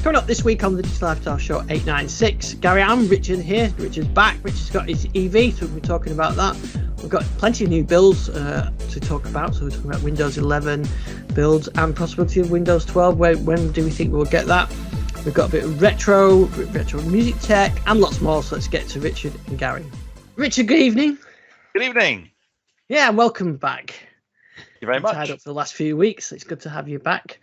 Coming up this week on the Digital Lifestyle Show 896, Garry and Richard here. Richard's back. Richard's got his EV, so we'll be talking about that. We've got plenty of new builds to talk about. So we're talking about Windows 11 builds and possibility of Windows 12. When do we think we'll get that? We've got a bit of retro music tech, and lots more. So let's get to Richard and Garry. Richard, good evening. Good evening. Yeah, welcome back. Thank you very much. Tied up for the last few weeks. It's good to have you back.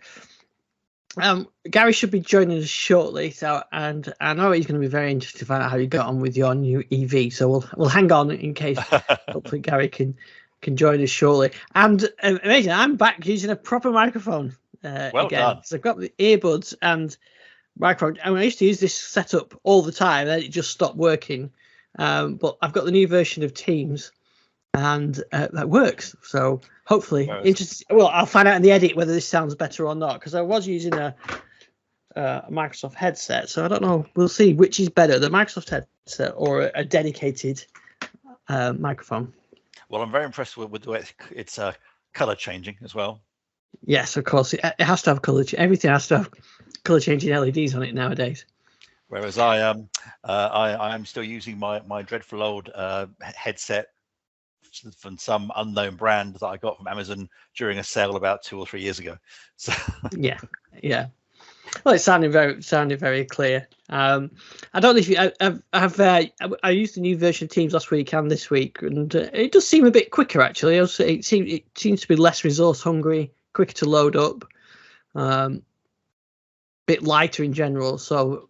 Garry should be joining us shortly, and I know he's going to be very interested to find out how you got on with your new EV. So we'll hang on in case hopefully Garry can join us shortly. And amazing, I'm back using a proper microphone well again. done. So I've got the earbuds and microphone. I used to use this setup all the time, then it just stopped working. But I've got the new version of Teams, and that works. So hopefully, well, I'll find out in the edit whether this sounds better or not, because I was using a Microsoft headset, so I don't know. We'll see which is better, the Microsoft headset or a dedicated microphone. Well, I'm very impressed with the way it's color changing as well. Yes, of course, it has to have color. Everything has to have color changing LEDs on it nowadays. Whereas I am still using my dreadful old headset from some unknown brand that I got from Amazon during a sale about 2 or 3 years ago. So yeah. Well, it sounded very clear. I don't know if you I used the new version of Teams last week and this week, and it does seem a bit quicker actually. Also, it seems to be less resource hungry, quicker to load up, bit lighter in general. So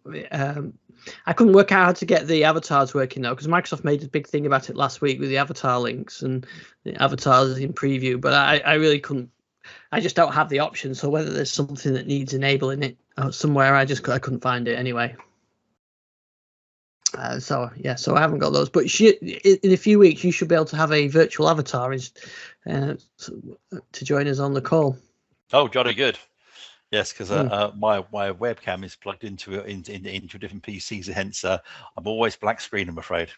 I couldn't work out how to get the avatars working though, because Microsoft made a big thing about it last week with the avatar links and the avatars in preview, but I really couldn't. I just don't have the option. So whether there's something that needs enabling it somewhere, I couldn't find it anyway. So I haven't got those. But in a few weeks, you should be able to have a virtual avatar to join us on the call. Oh, jolly good. Yes, because my webcam is plugged into different PCs, hence I'm always black screen, I'm afraid.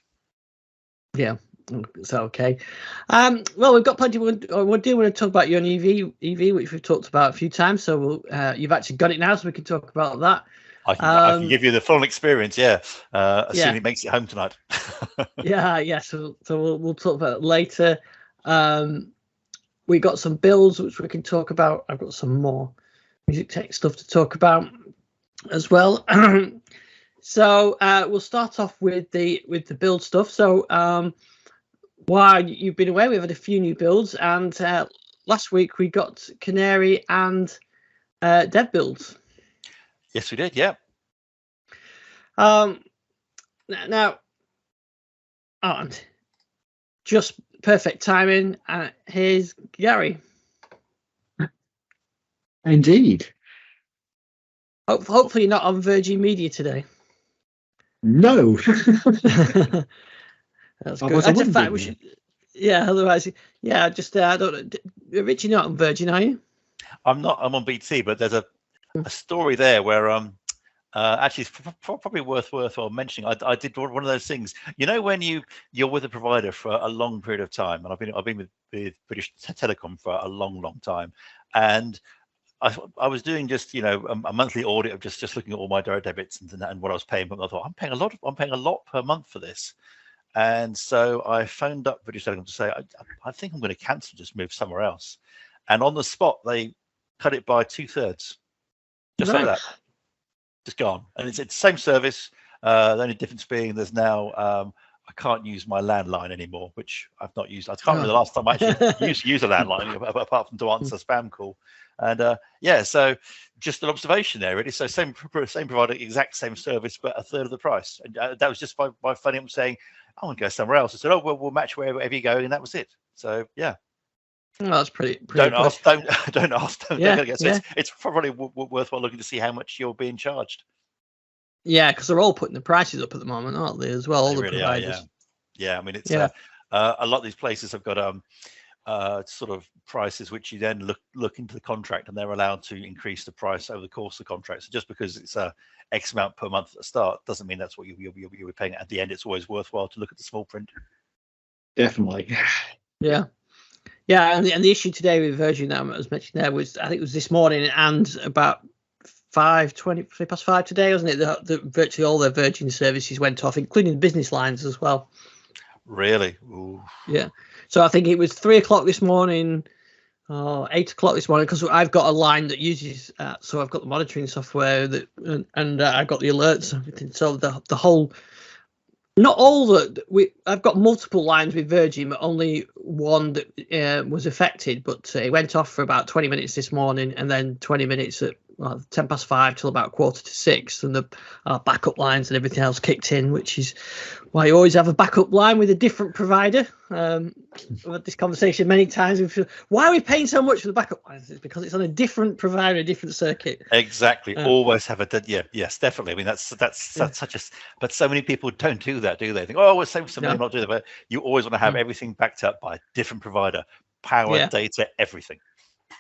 Yeah. It's okay. Well, we've got plenty. We do want to talk about your EV, which we've talked about a few times. So you've actually got it now, so we can talk about that. I can give you the full experience. Assuming it makes it home tonight. Yeah. So we'll talk about it later. We got some builds which we can talk about. I've got some more music tech stuff to talk about as well. So we'll start off with the build stuff. So while you've been away, we've had a few new builds, and last week we got Canary and dev builds. Yes, we did. Yeah. Now, and just perfect timing. Here's Garry. Indeed. Hopefully, you're not on Virgin Media today. No. That's good. That's a fact. We should. Yeah. Otherwise, just I don't know. Rich, you're not on Virgin, are you? I'm not. I'm on BT, but there's a story there where actually it's probably worthwhile mentioning. I did one of those things. You know, when you're with a provider for a long period of time, and I've been with British Telecom for a long time, and I was doing just a monthly audit of just looking at all my direct debits and what I was paying. But I thought I'm paying a lot per month for this. And so I phoned up British Telecom to say, I think I'm going to cancel, just move somewhere else. And on the spot, they cut it by 2/3. Just like that. Just gone. And it's the same service. The only difference being there's now, I can't use my landline anymore, which I've not used. I can't remember the last time I actually use a landline, apart from to answer a spam call. And so just an observation there, really. So same provider, exact same service, but a third of the price. And that was just by phoning up saying, I want to go somewhere else. I said, oh, well, we'll match wherever you go, and that was it. So yeah. Well, that's pretty don't good. ask. Don't ask. It's probably worthwhile looking to see how much you're being charged. Yeah, because they're all putting the prices up at the moment, aren't they? As well, all the really providers. Are, yeah. I mean, it's a lot of these places have got sort of prices which you then look into the contract, and they're allowed to increase the price over the course of the contract. So just because it's X amount per month at the start doesn't mean that's what you'll be paying at the end. It's always worthwhile to look at the small print. Definitely. Yeah. Yeah, and the issue today with Virgin that I was mentioning there was, I think it was this morning and about 5:20 today, wasn't it? Virtually all their Virgin services went off, including the business lines as well. Really? Ooh. Yeah. So I think it was 3 o'clock this morning, or 8 o'clock this morning, because I've got a line that uses, so I've got the monitoring software and I've got the alerts and everything. So the whole, not all I've got multiple lines with Virgin, but only one that was affected. But it went off for about 20 minutes this morning, and then 20 minutes at 5:10 till about 5:45, and the backup lines and everything else kicked in, which is why you always have a backup line with a different provider. I've had this conversation many times. Why are we paying so much for the backup lines? It's because it's on a different provider, a different circuit. Exactly. Always have yes, definitely. I mean, that's such a. But so many people don't do that, do they? Think, oh, we're saving some money, not doing that. But you always want to have everything backed up by a different provider, power, data, everything.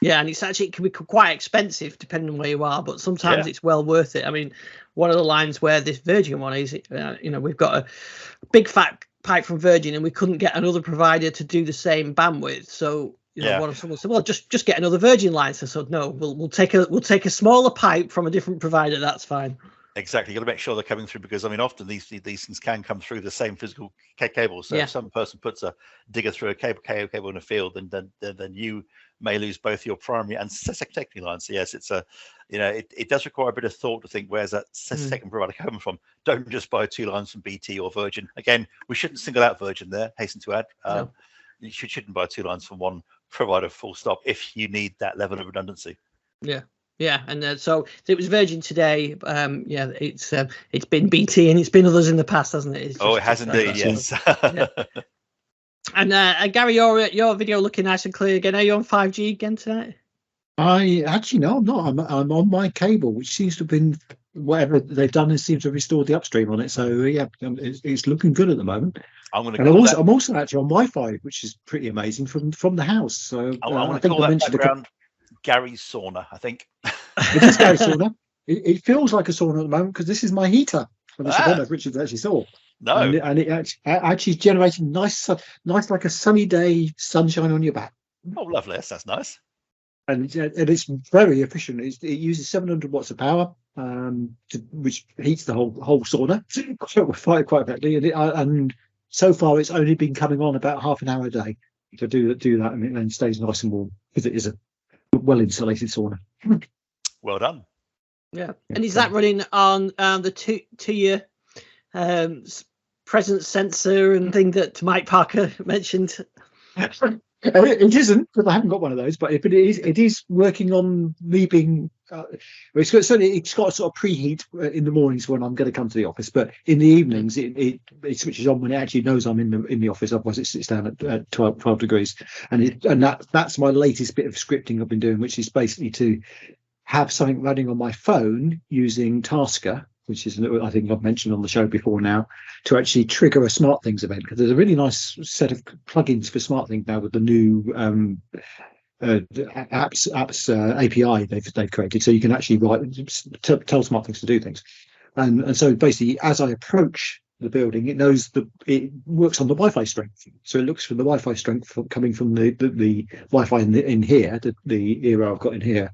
Yeah, and it can be quite expensive depending on where you are, but sometimes it's well worth it. I mean, one of the lines where this Virgin one is, we've got a big fat pipe from Virgin, and we couldn't get another provider to do the same bandwidth. So someone said, well, just get another Virgin line. So I said, no, we'll take a smaller pipe from a different provider. That's fine. Exactly. You got to make sure they're coming through, because I mean, often these things can come through the same physical cable. So if some person puts a digger through a cable in a field, and then you may lose both your primary and secondary lines. So yes, it's it does require a bit of thought to think, where's that second provider coming from? Don't just buy 2 lines from BT or Virgin. Again, we shouldn't single out Virgin there. Hasten to add, you shouldn't buy 2 lines from one provider full stop if you need that level of redundancy. Yeah, and so it was Virgin today. It's been BT and it's been others in the past, hasn't it? It has indeed. Yes. And Garry, your video looking nice and clear again. Are you on 5G again tonight? I actually no, I'm not. I'm on my cable, which seems to have been whatever they've done. It seems to have restored the upstream on it. So yeah, it's looking good at the moment. I'm also actually on Wi-Fi, which is pretty amazing from the house. So I'm going to call that background Garry's sauna, I think. It is Garry's sauna. It feels like a sauna at the moment because this is my heater, which I don't know if Richard actually saw. No, and it actually is generating nice like a sunny day, sunshine on your back. Oh, lovely! That's nice. And it's very efficient. It uses 700 watts of power, which heats the whole sauna quite effectively. And so far, it's only been coming on about half an hour a day to do that, and it stays nice and warm because it is a well insulated sauna. Well done. Yeah, and is that running on the two-year presence sensor and thing that Mike Parker mentioned? It isn't, because I haven't got one of those, but it is working on me being. It's got a sort of preheat in the mornings when I'm going to come to the office, but in the evenings it switches on when it actually knows I'm in the office. Otherwise, it sits down at 12 degrees, and that's my latest bit of scripting I've been doing, which is basically to have something running on my phone using Tasker, which is, I think I've mentioned on the show before now, to actually trigger a SmartThings event, because there's a really nice set of plugins for SmartThings now with the new apps API they've created, so you can actually tell SmartThings to do things, and so basically as I approach the building, it knows it works on the Wi-Fi strength, so it looks for the Wi-Fi strength coming from the Wi-Fi in here, the era I've got in here.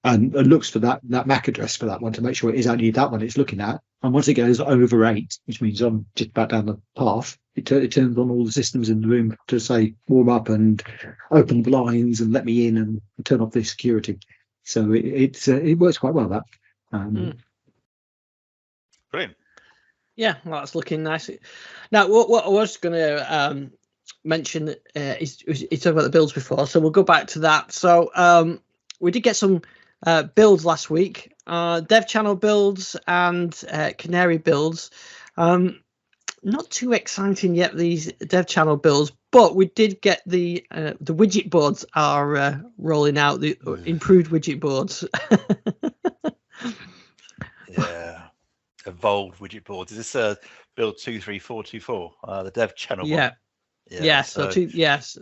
And looks for that MAC address for that one to make sure it is only that one it's looking at. And once it goes over 8, which means I'm just about down the path, it turns on all the systems in the room to say warm up and open the blinds and let me in and turn off the security. So it works quite well, that. Brilliant. Yeah, well, that's looking nice. Now, what I was going to mention is talking about the builds before, so we'll go back to that. So we did get some builds last week, dev channel builds and canary builds. Not too exciting yet, these dev channel builds, but we did get the widget boards are rolling out, the improved widget boards. Yeah, evolved widget boards. Is this build 23424, the dev channel one? Yeah. So yes.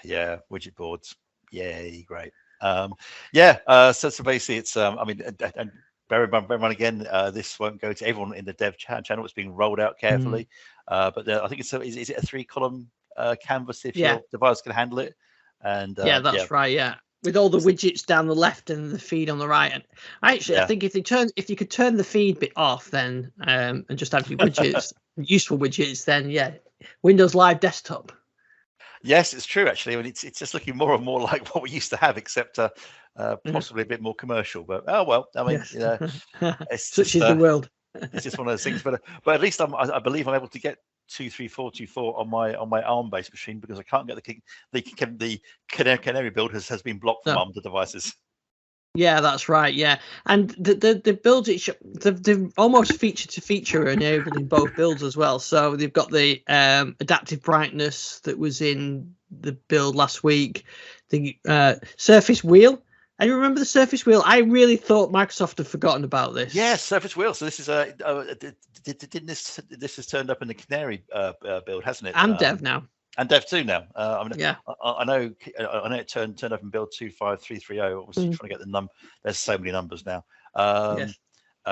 Yeah, widget boards. Yay, great. So basically it's I mean, and bear in mind again, this won't go to everyone in the dev channel. It's being rolled out carefully, but I think is it a 3-column canvas if your device can handle it? And that's right. Yeah, with all the widgets down the left and the feed on the right. And I think if you could turn the feed bit off, then and just have your widgets, useful widgets, then Windows Live Desktop. Yes, it's true. Actually, I mean, it's just looking more and more like what we used to have, except possibly a bit more commercial. But oh well, I mean, it's such is the world. It's just one of those things. But at least I believe I'm able to get 23424 on my ARM-based machine, because I can't get the Canary build has been blocked from ARM devices. Yeah, that's right. Yeah, and the builds they've almost feature to feature enabled in both builds as well. So they've got the adaptive brightness that was in the build last week, the Surface Wheel. And you remember the Surface Wheel? I really thought Microsoft had forgotten about this. Yes, Surface Wheel. So this is didn't this has turned up in the Canary build, hasn't it? And Dev now. And Dev 2 now. I mean, yeah. I know it turned up in build 25330. Obviously, trying to get the number. There's so many numbers now.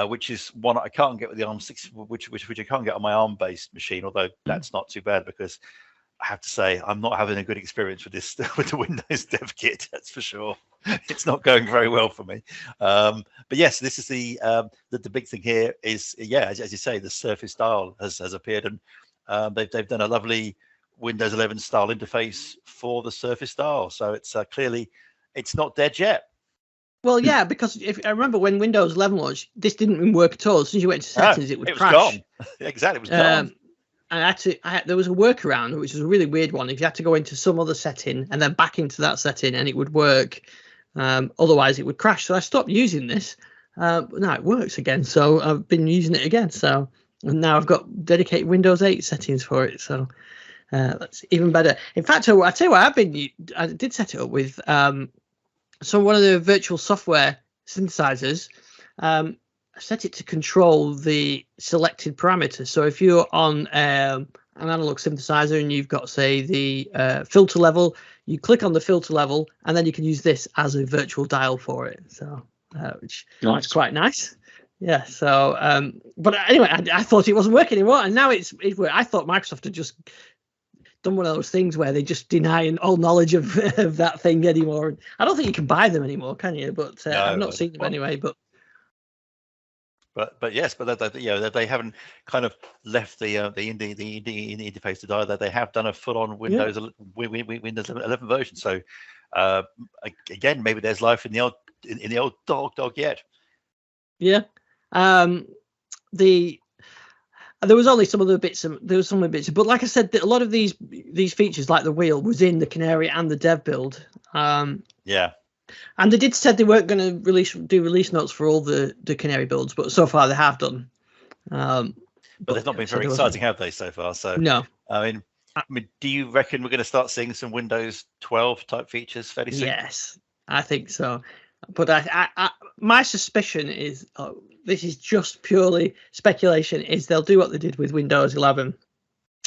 Which is one I can't get with the ARM6, which I can't get on my ARM-based machine. Although that's not too bad, because I have to say I'm not having a good experience with this with the Windows Dev Kit. That's for sure. It's not going very well for me. But yes, this is the big thing here is as you say, the Surface dial has appeared, and they've done a lovely Windows 11 style interface for the Surface dial. So it's clearly it's not dead yet. Well, yeah, because if I remember when Windows 11 launched, this didn't even work at all. As soon as you went to settings, it would crash. Gone. Exactly, it was gone. And there was a workaround, which was a really weird one. If you had to go into some other setting and then back into that setting, and it would work. Otherwise, it would crash. So I stopped using this. But now it works again. So I've been using it again. So and now I've got dedicated Windows 8 settings for it. So that's even better. In fact, I tell you what, I did set it up with one of the virtual software synthesizers. I set it to control the selected parameters. So if you're on an analog synthesizer and you've got, say, the filter level, you click on the filter level, and then you can use this as a virtual dial for it. So, which is quite nice. Yeah. So, but anyway, I thought it wasn't working anymore, and now it's working. I thought Microsoft had just done one of those things where they just deny all knowledge of that thing anymore. I don't think you can buy them anymore, can you? But no, I've not seen them anyway. But yes, they haven't kind of left the interface to die. That they have done a full-on Windows 11 version. So again, maybe there's life in the old dog yet. Yeah. There was only some of the bits. But like I said, a lot of these features, like the wheel, was in the Canary and the Dev build. Yeah. And they did said they weren't going to do release notes for all the Canary builds, but so far they have done. But they've not been very exciting, have they, so far? So no. I mean, do you reckon we're going to start seeing some Windows 12 type features fairly soon? Yes, I think so. But my suspicion is, this is just purely speculation, is they'll do what they did with Windows 11,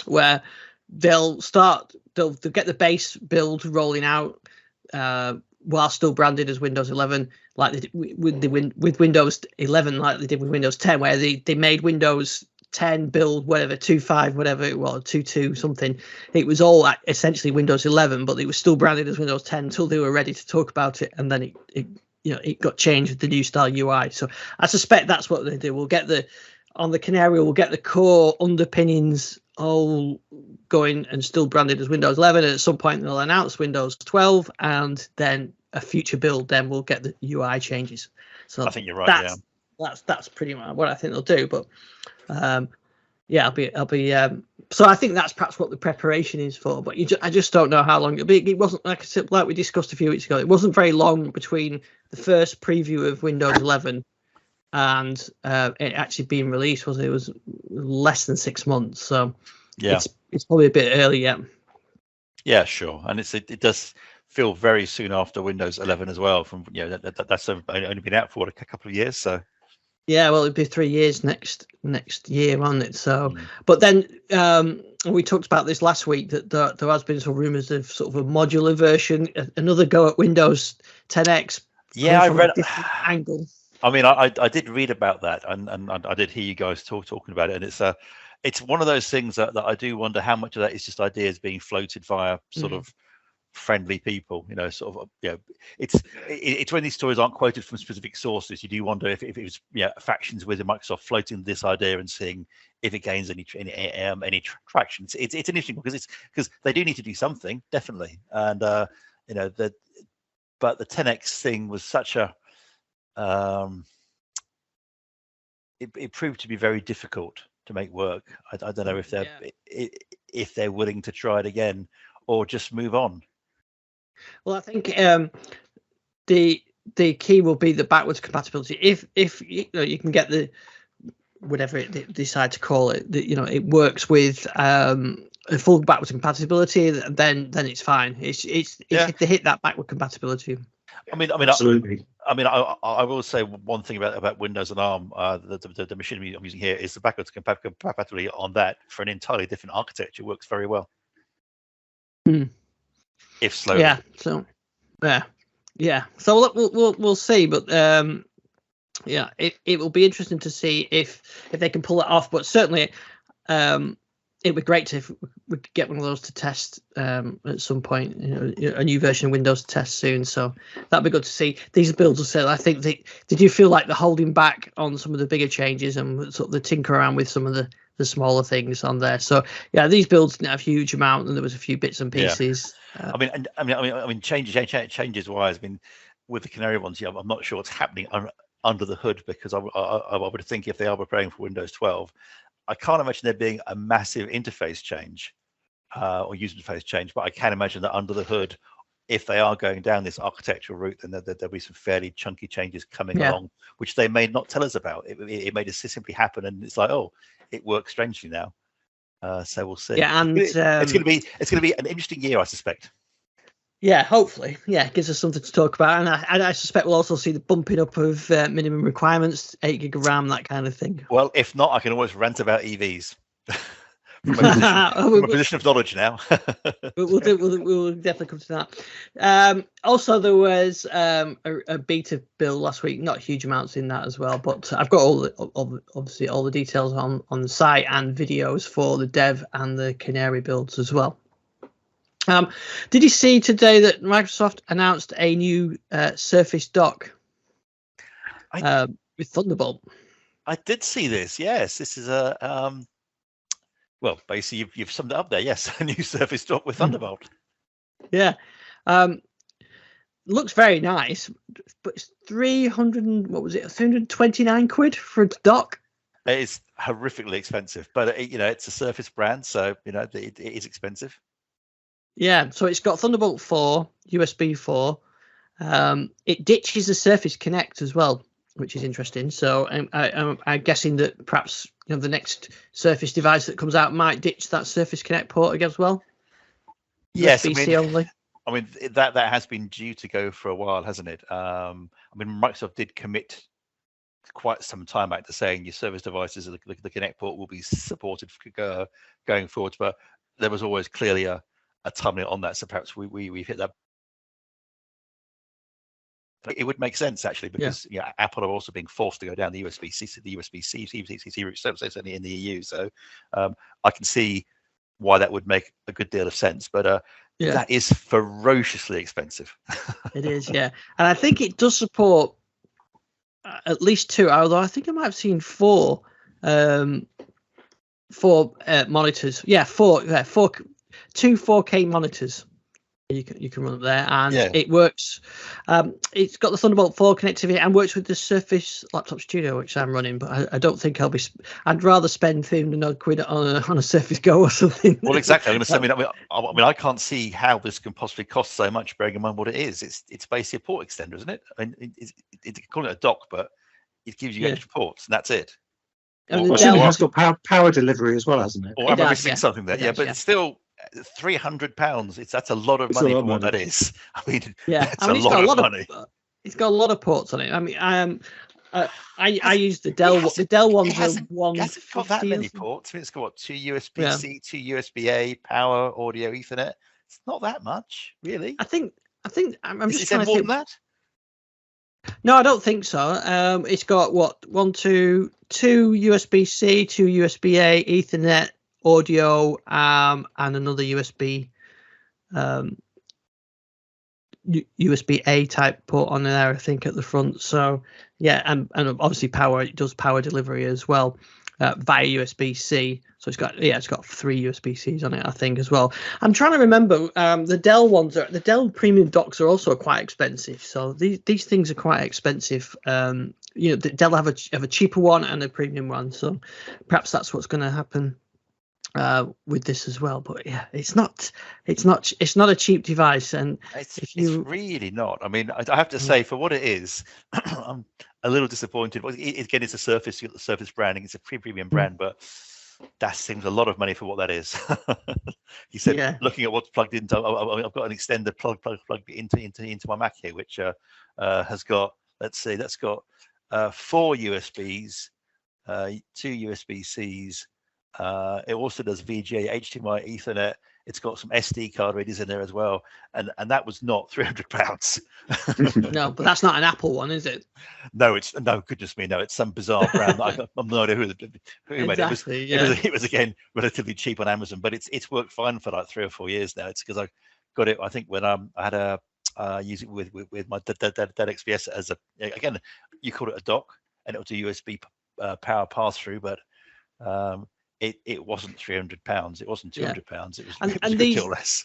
where they'll get the base build rolling out while still branded as Windows 11, like they did with Windows 11, like they did with Windows 10, where they made Windows 10 build whatever 2.5 whatever it was 2.2 something. It was all essentially Windows 11, but it was still branded as Windows 10 until they were ready to talk about it, and then it got changed with the new style UI. So I suspect that's what they do. On the Canary, we'll get the core underpinnings all going and still branded as Windows 11. And at some point they'll announce Windows 12, and then a future build, then we'll get the UI changes. So I think you're right. That's pretty much what I think they'll do. But I'll be. So I think that's perhaps what the preparation is for. But I just don't know how long it'll be. It wasn't like we discussed a few weeks ago. It wasn't very long between the first preview of Windows 11 and it actually being released. It was less than 6 months. So it's probably a bit early yet. Yeah, sure. And it does feel very soon after Windows 11 as well. From that's only been out for a couple of years. So. Yeah, well, it'd be 3 years next year, won't it? So, but then we talked about this last week, that there has been some rumours of sort of a modular version, another go at Windows 10X. Yeah, I read angle. I mean, I did read about that, and I did hear you guys talking about it, and it's one of those things that I do wonder how much of that is just ideas being floated via sort of friendly people, sort of, it's when these stories aren't quoted from specific sources, you do wonder if it was factions within Microsoft floating this idea and seeing if it gains any traction. It's an interesting one because they do need to do something, definitely, and but the 10x thing was such a it proved to be very difficult to make work. I don't know if they're willing to try it again or just move on. Well, I think the key will be the backwards compatibility. If you can get the whatever they decide to call it, it works with a full backwards compatibility, then it's fine. It's if they hit that backward compatibility. I mean, absolutely. I will say one thing about Windows and ARM. The machine I'm using here is the backwards compatibility on that for an entirely different architecture works very well. If slowly. Yeah. So, yeah. So we'll see, but it will be interesting to see if they can pull it off. But certainly, it'd be great if we could get one of those to test at some point. A new version of Windows to test soon. So that'd be good to see. These builds are said. I think did you feel like they're holding back on some of the bigger changes and sort of the tinker around with some of the smaller things on there? So yeah, these builds didn't have a huge amount, and there was a few bits and pieces. I mean, changes wise. I mean, with the Canary ones, I'm not sure what's happening under the hood, because I would think if they are preparing for Windows 12. I can't imagine there being a massive interface change or user interface change, but I can imagine that under the hood, if they are going down this architectural route, then there'll be some fairly chunky changes coming along, which they may not tell us about. It may just simply happen, and it's like, oh, it works strangely now. So we'll see. Yeah, and it's going to be an interesting year, I suspect. Yeah, hopefully. Yeah, it gives us something to talk about. And I suspect we'll also see the bumping up of minimum requirements, 8 gig of RAM, that kind of thing. Well, if not, I can always rant about EVs. from a position of knowledge now. we'll definitely come to that. Also, there was a beta build last week, not huge amounts in that as well, but I've got obviously all the details on the site and videos for the dev and the Canary builds as well. Did you see today that Microsoft announced a new Surface dock with Thunderbolt? I did see this. Yes, this is a well, basically you've summed it up there. Yes, a new Surface dock with Thunderbolt. Yeah, looks very nice, but it's 329 quid for a dock. It is horrifically expensive, but it's a Surface brand, so it is expensive. Yeah, so it's got Thunderbolt 4, USB 4. It ditches the Surface Connect as well, which is interesting. So I'm guessing that perhaps the next Surface device that comes out might ditch that Surface Connect port as well. Yes, USB-C only. I mean that has been due to go for a while, hasn't it? I mean, Microsoft did commit quite some time back to saying your Surface devices, the Connect port will be supported going forward, but there was always clearly a time limit on that, so perhaps we've hit that. It would make sense actually, because Apple are also being forced to go down the USB-C route, certainly in the EU. So I can see why that would make a good deal of sense, but that is ferociously expensive. It is, yeah, and I think it does support at least 2, although I think I might have seen 4 monitors. Yeah, 2 4K monitors you can run up there, and it works. It's got the Thunderbolt 4 connectivity and works with the Surface Laptop Studio, which I'm running, but I don't think I'd rather spend 300 quid on a Surface Go or something. Well, exactly. I'm going to say, I can't see how this can possibly cost so much, bearing in mind what it is. It's basically a port extender, isn't it? I mean, it's call it a dock, but it gives you extra ports, and that's it. I mean, it has got power delivery as well, hasn't it? Or am I missing something there? It's still £300. That's a lot of money for what that is. I mean, it's a lot of money. It's got a lot of ports on it. I mean, I use the Dell. The Dell ones are one. It hasn't got that many ports. I mean, it's got 2 USB-C, 2 USB-A, power, audio, Ethernet. It's not that much, really. I think I'm just is trying there to more think. than that? No, I don't think so. It's got 2 USB-C, 2 USB-A, Ethernet, audio, and another USB USB-A type port on there, I think, at the front. So yeah, and obviously it does power delivery as well via USB-C. So it's got 3 USB-Cs on it, I think, as well. I'm trying to remember. The Dell premium docks are also quite expensive. So these things are quite expensive. Dell have a cheaper one and a premium one. So perhaps that's what's going to happen with this as well. But yeah, it's not a cheap device, and it's really not. I mean, I have to say, for what it is, I'm a little disappointed. Again, it's a Surface. You got the Surface branding. It's a premium brand, but that seems a lot of money for what that is. He said, looking at what's plugged into, I've got an extender plugged into my Mac here, which has got, let's see, that's got 4 USBs, 2 USB-Cs. It also does VGA, HDMI, Ethernet. It's got some SD card readers in there as well, and that was not £300. No, but that's not an Apple one, is it? No, goodness me, no, it's some bizarre brand. I've no idea who made it. It was again relatively cheap on Amazon, but it's worked fine for like 3 or 4 years now. It's because I got it, I think, when I had use it with my Dell XPS as again, you call it a dock, and it was a USB power pass through, but it wasn't £300. It wasn't £200. It was a good deal less.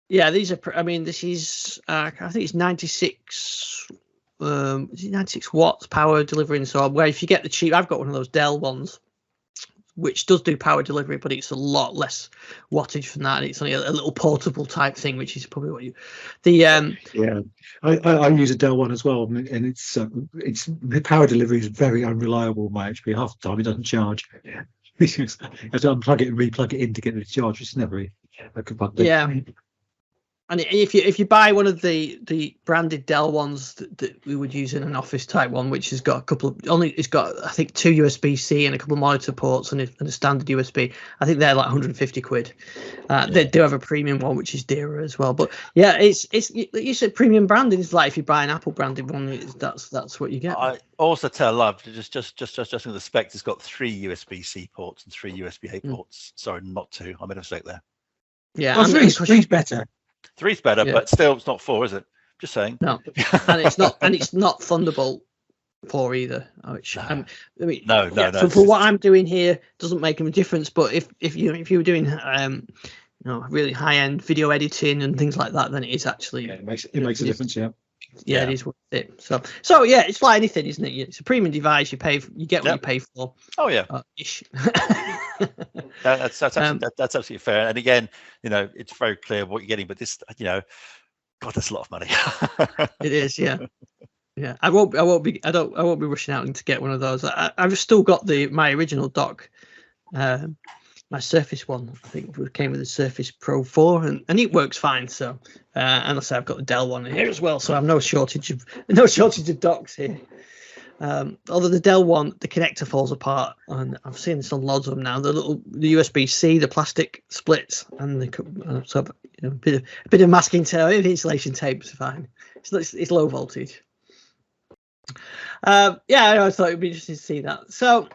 Yeah, these are. I mean, this is. I think it's 96. Is it 96 watts power delivery? And so on. Where if you get the cheap, I've got one of those Dell ones, which does do power delivery, but it's a lot less wattage from that. And it's only a little portable type thing, which is probably what you. I use a Dell one as well, and it's the power delivery is very unreliable. My HP half the time it doesn't charge. You have to unplug it and replug it in to get it to charge. It's never a good one. Yeah. And if you buy one of the branded Dell ones that we would use in an office type one, which has got it's got I think 2 USB-C and a couple of monitor ports and a standard USB. I think they're like 150 quid. They do have a premium one which is dearer as well. But yeah, it's you said premium branding is like if you buy an Apple branded one, that's what you get. I also tell love just in the specs, it's got 3 USB-C ports and 3 USB-A ports. Sorry, not 2. I made a mistake there. Yeah, well, three's better. 3's better, but still, it's not 4, is it? Just saying. No, and it's not Thunderbolt 4 either. Which no. For what I'm doing here, doesn't make a difference. But if you were doing really high end video editing and things like that, then it is actually it makes a difference. Yeah, it is worth it. So yeah, it's like anything, isn't it? It's a premium device. You get what you pay for. Oh yeah. Ish. That's absolutely fair. And again, it's very clear what you're getting. But this, God, that's a lot of money. It is, yeah. Yeah, I won't be rushing out to get one of those. I've still got my original dock. My Surface one, I think, came with the Surface Pro 4, and it works fine. So, and I say I've got the Dell one here as well, so I have no shortage of docks here. Although the Dell one, the connector falls apart, and I've seen this on loads of them now. The USB-C, the plastic splits, and a bit of masking tape, insulation tape is fine. It's low voltage. I thought it'd be interesting to see that. So.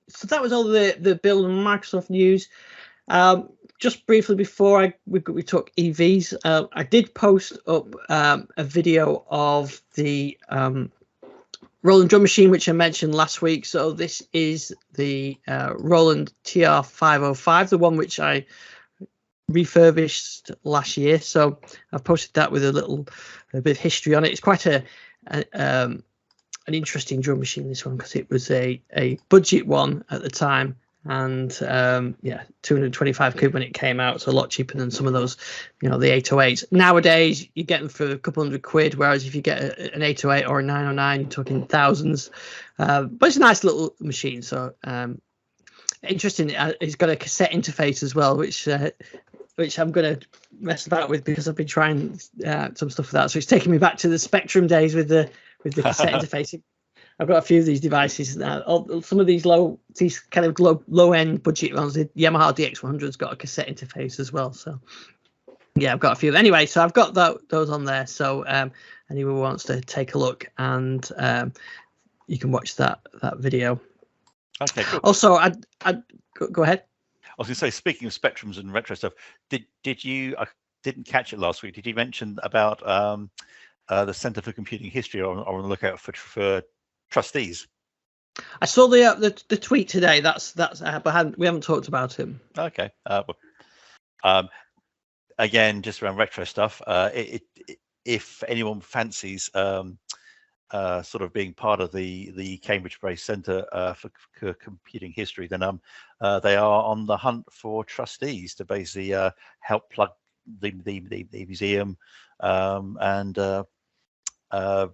So that was all the build and Microsoft news. Just briefly before we talk EVs, I did post up a video of the Roland drum machine, which I mentioned last week. So this is the Roland TR505, the one which I refurbished last year. So I've posted that with a bit of history on it. It's quite an interesting drum machine, this one, because it was a budget one at the time, and 225 quid when it came out. It's a lot cheaper than some of those, the 808s. Nowadays you get them for a couple hundred quid, whereas if you get an 808 or a 909, you're talking thousands. But it's a nice little machine. So interesting. It's got a cassette interface as well, which I'm going to mess about with because I've been trying some stuff with that. So it's taking me back to the Spectrum days with the cassette interface. I've got a few of these devices now. Some of these kind of low end budget ones. The Yamaha DX100's got a cassette interface as well. So yeah, I've got a few. Anyway, so I've got those on there. So anyone who wants to take a look, and you can watch that video. Okay, cool. Also, I'd go ahead. I was going to say, speaking of Spectrums and retro stuff, did you? didn't catch it last week. Did you mention about the Centre for Computing History on the lookout for trustees? I saw the tweet today. That's but we haven't talked about him. Okay. Again, just around retro stuff. If anyone fancies sort of being part of the Cambridge-based Centre for Computing History, then they are on the hunt for trustees to basically help plug the museum and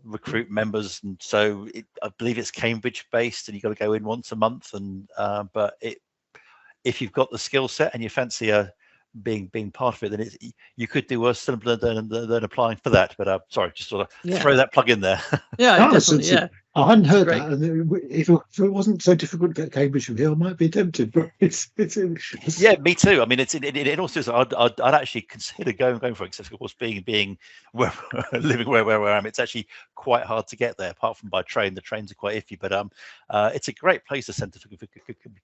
recruit members. And so I believe it's Cambridge-based, and you've got to go in once a month. And but if you've got the skill set and you fancy being part of it, then you could do worse simpler than applying for that. But sorry, just sort of throw that plug in there. Yeah, definitely. I hadn't heard that. And if it wasn't so difficult to get Cambridge from here, I might be tempted. But it's yeah, me too. I mean, it's in all seriousness, I'd actually consider going for it. Except of course, being where living where I am, it's actually quite hard to get there. Apart from by train, the trains are quite iffy. But it's a great place, the Centre for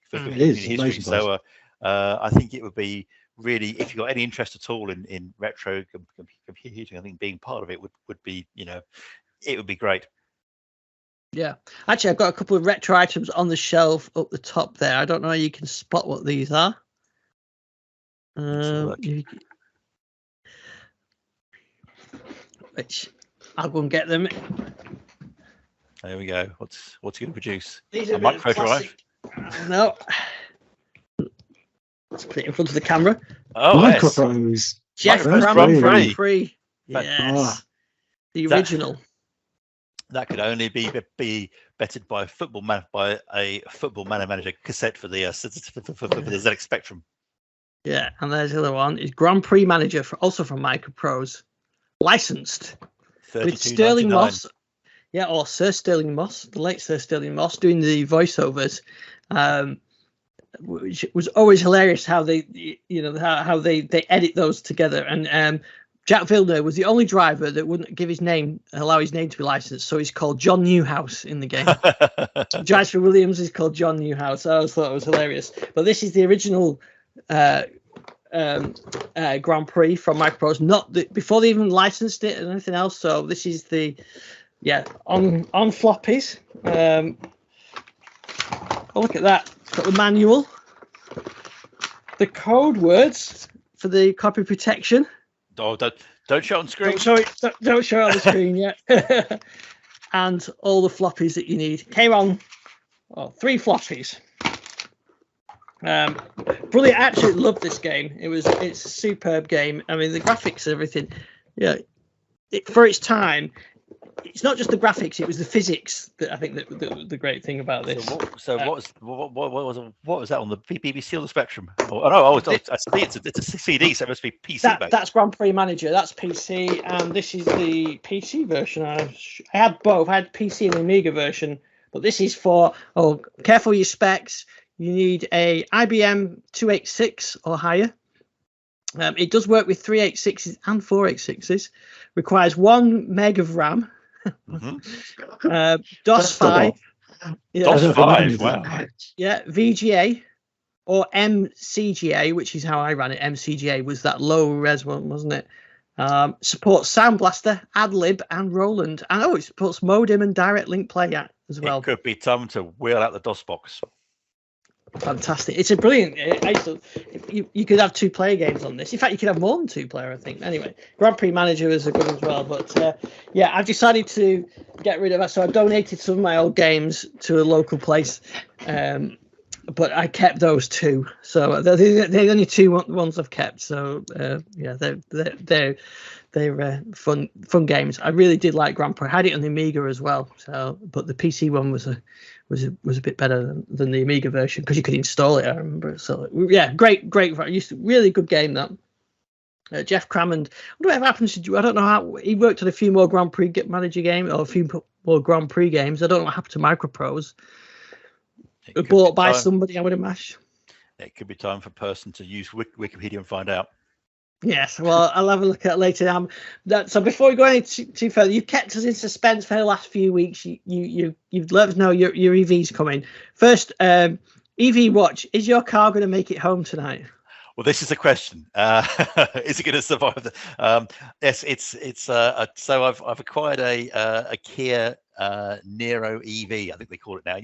Community History. So I think it would be really, if you've got any interest at all in retro computing, I think being part of it would be, it would be great. Yeah, actually, I've got a couple of retro items on the shelf up the top there. I don't know how you can spot what these are. Which I'll go and get them. There we go. What's he going to produce? These are a micro drive? No. Let's put it in front of the camera. Oh, Micropros. Jeff Grand Prix. Yes. The original. That could only be betted by a football manager cassette for the ZX Spectrum. Yeah, and there's the other one. Is Grand Prix Manager also from Microprose, licensed with Sterling Moss. Yeah, or Sir Sterling Moss, the late Sir Sterling Moss, doing the voiceovers. Which was always hilarious how they, how they edit those together. And Jack Villeneuve was the only driver that wouldn't allow his name to be licensed, so he's called John Newhouse in the game. Drives for Williams is called John Newhouse. I always thought it was hilarious. But this is the original Grand Prix from Microprose, before they even licensed it and anything else. So this is on floppies. Look at that. It's got the manual, the code words for the copy protection. Oh, don't show on screen. Don't show it on the screen yet. And all the floppies that you need. Came on 3 floppies. Brilliant. I absolutely loved this game. It's a superb game. I mean, the graphics and everything. Yeah, for its time. It's not just the graphics; it was the physics that I think that the great thing about this. What was that on the BBC or the Spectrum? I see it's a CD, so it must be PC based. That's Grand Prix Manager. That's PC, and this is the PC version. I had both. I had PC and the Amiga version, but this is for careful your specs. You need a IBM 286 or higher. It does work with 386s and 486s. Requires 1 meg of RAM. Mm-hmm. DOS 5. DOS 5, wow. Yeah, VGA or MCGA, which is how I ran it. MCGA was that low res one, wasn't it? Supports Sound Blaster, AdLib, and Roland. And it supports modem and direct link play as well. It could be time to wheel out the DOS box. Fantastic. It's a brilliant. You could have 2-player games on this. In fact, you could have more than 2-player, I think. Anyway, Grand Prix Manager is a good as well. But I've decided to get rid of that. So I donated some of my old games to a local place. But I kept those 2. So they're the only 2 ones I've kept. So they're fun games. I really did like Grand Prix. I had it on the Amiga as well. So, but the PC one was a bit better than the Amiga version because you could install it. I remember. So yeah, great. Really good game that. Jeff Crammond. I wonder what happens to. I don't know how he worked on a few more Grand Prix Manager games or a few more Grand Prix games. I don't know what happened to Microprose. Bought by somebody, I would imagine. It could be time for a person to use Wikipedia and find out. Yes, well, I'll have a look at it later. So before we go any too further, you've kept us in suspense for the last few weeks. You've let us know your EV's coming. First, EV Watch, is your car going to make it home tonight? Well, this is the question. Is it going to survive? Yes, so I've acquired a Kia Niro EV. I think they call it now.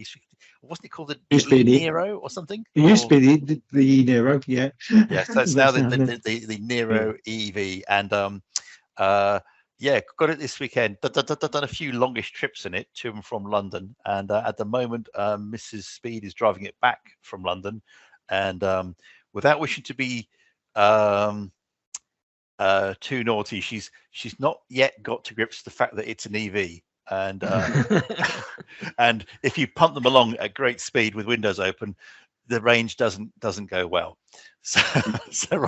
Wasn't it called the Niro or something? It used to be the Niro, yeah. Yeah, so it's now the Niro EV, and yeah, got it this weekend. Done a few longish trips in it to and from London, and at the moment, Mrs. Speed is driving it back from London, and without wishing to be too naughty, she's not yet got to grips with the fact that it's an EV, and and if you pump them along at great speed with windows open, the range doesn't go well. So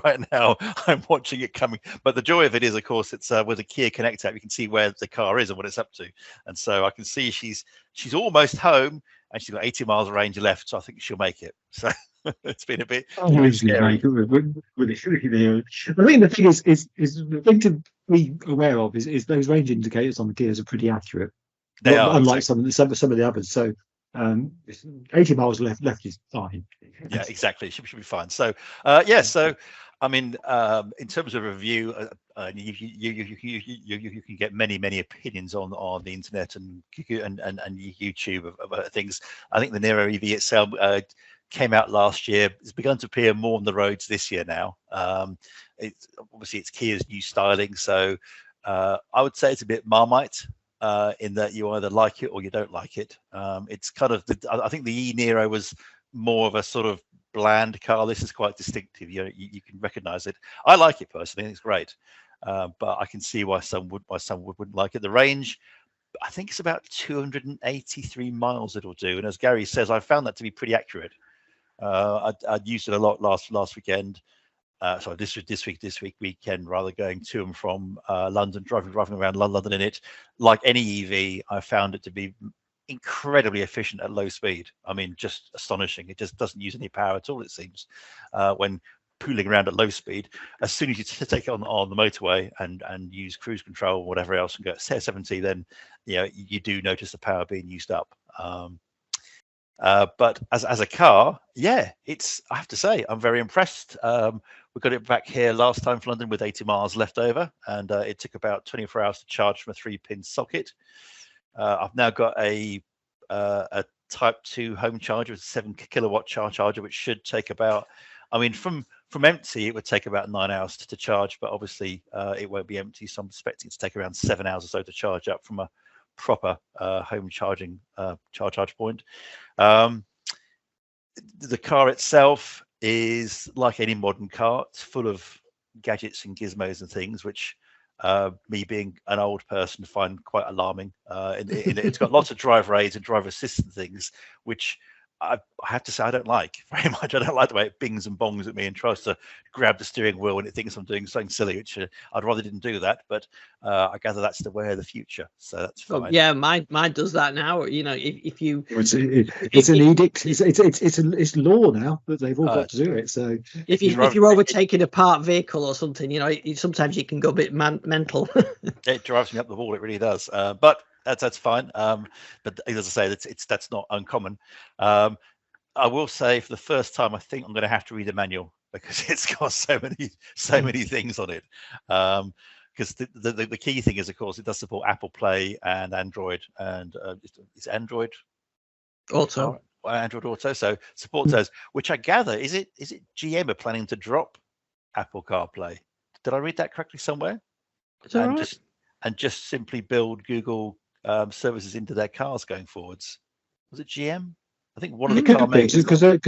right now I'm watching it coming, but the joy of it is, of course, it's with a Kia Connect app, you can see where the car is and what it's up to, and so I can see she's almost home, and she's got 80 miles of range left, so I think she'll make it. So it's been a bit scary. With it. I mean, the thing is the thing to be aware of is those range indicators on the Kias are pretty accurate. They are, unlike some of the others. So 80 miles left is fine. Yeah, exactly. Should be fine. So so I mean, in terms of review, you can get many opinions on the internet and YouTube of things. I think the Niro EV itself came out last year. It's begun to appear more on the roads this year now. It's Kia's new styling, so I would say it's a bit Marmite. In that you either like it or you don't like it. It's kind of I think the e-Niro was more of a sort of bland car. This is quite distinctive. You can recognize it. I like it personally. It's great, but I can see why some wouldn't like it. The range, I think it's about 283 miles it'll do, and as Garry says, I found that to be pretty accurate. I'd used it a lot last weekend. Sorry, this weekend, rather, going to and from London, driving around London in it. Like any EV, I found it to be incredibly efficient at low speed. I mean, just astonishing. It just doesn't use any power at all, it seems, when pooling around at low speed. As soon as you take it on the motorway and use cruise control or whatever else and go at 70, then you do notice the power being used up. But as a car, yeah, I have to say, I'm very impressed. We got it back here last time for London with 80 miles left over, and it took about 24 hours to charge from a 3-pin socket. I've now got a Type 2 home charger with a 7-kilowatt charger, which should take about, I mean, from empty, it would take about 9 hours to charge, but obviously it won't be empty, so I'm expecting it to take around 7 hours or so to charge up from a proper home charging charge point. The car itself is like any modern car. It's full of gadgets and gizmos and things, which me being an old person find quite alarming. It's got lots of driver aids and driver assistant things, which I have to say I don't like very much. I don't like the way it bings and bongs at me and tries to grab the steering wheel when it thinks I'm doing something silly, which I'd rather didn't do that. But I gather that's the way of the future, so that's fine. Oh, yeah, mine does that now. If you, it's an edict. It's law now that they've all got to do it. So if you're overtaking a parked vehicle or something, sometimes you can go a bit mental. It drives me up the wall. It really does. But that's fine. But as I say, that's not uncommon. I will say, for the first time, I think I'm going to have to read the manual because it's got so many things on it. Because the key thing is, of course, it does support Apple Play and Android, and it's Android Auto. Android Auto, so supports those. Which I gather is it GM are planning to drop Apple CarPlay. Did I read that correctly somewhere? And just simply build Google services into their cars going forwards. Was it GM? I think one of the car makers, because there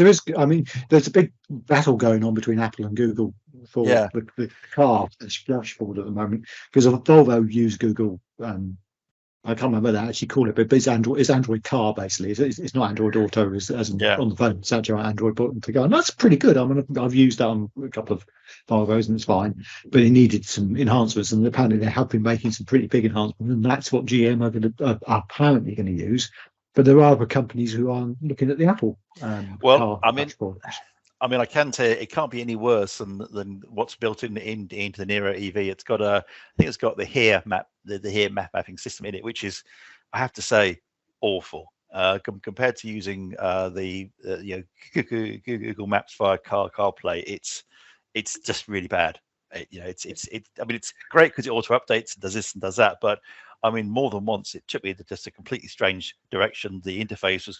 is. I mean, there's a big battle going on between Apple and Google for the car dashboard at the moment. Because Volvo use Google. I can't remember what they actually call it, but it's Android Car basically. It's not Android Auto as on the phone. It's actually Android button to go, and that's pretty good. I mean, I've used that on a couple of Volvos and it's fine, but it needed some enhancements, and apparently they have been making some pretty big enhancements, and that's what GM are apparently going to use. But there are other companies who are looking at the Apple. Car dashboard. I mean, I can tell you, it can't be any worse than what's built into the Niro EV. It's got I think it's got the HERE map, the HERE map mapping system in it, which is, I have to say, awful. compared to using Google Maps via CarPlay. It's just really bad. I mean, it's great because it auto updates and does this and does that, but I mean, more than once it took me in just a completely strange direction. The interface was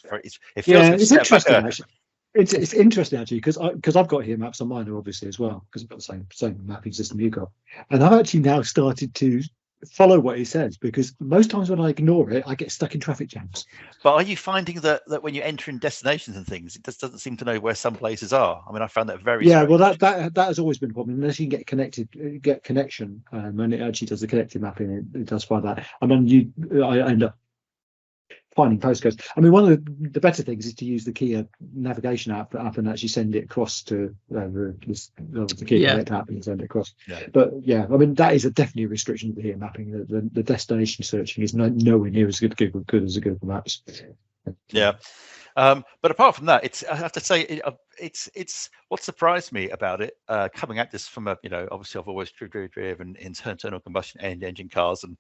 it feels it's interesting actually. It's interesting actually because I've got here maps on mine obviously as well, because I've got the same mapping system you got, and I've actually now started to follow what he says, because most times when I ignore it I get stuck in traffic jams. But are you finding that when you enter in destinations and things, it just doesn't seem to know where some places are? I mean, I found that very strange. Well, that has always been a problem unless you can get connection, and it actually does the connected mapping. It does find that. I mean, I end up finding postcodes. I mean, one of the better things is to use the Kia navigation app and actually send it across to the Kia Connect app and send it across. Yeah. But yeah, I mean, that is definitely a restriction to the here mapping. The destination searching is nowhere near as good as a Google Maps. Yeah. But apart from that, I have to say, it's what surprised me about it, coming at this from obviously I've always driven internal combustion engine cars, and